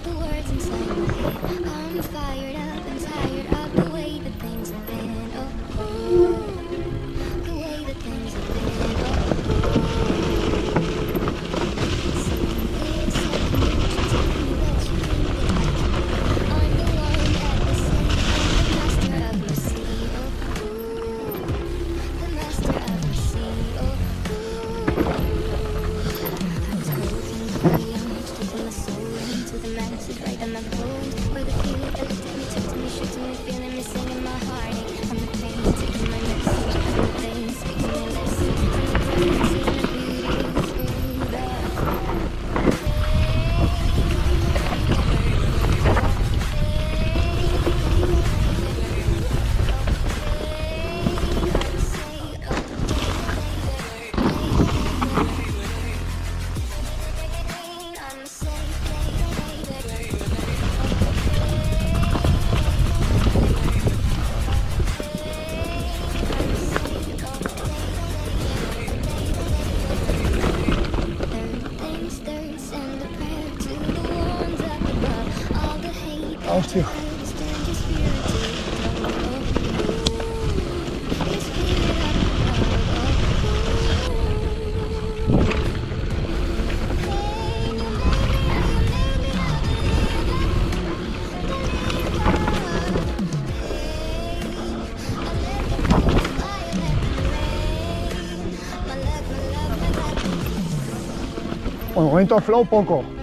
the words inside my head. I'm fired up and tired of the way that things have been. Oh, the way that things have been. Hostia. Bueno, momento flow poco.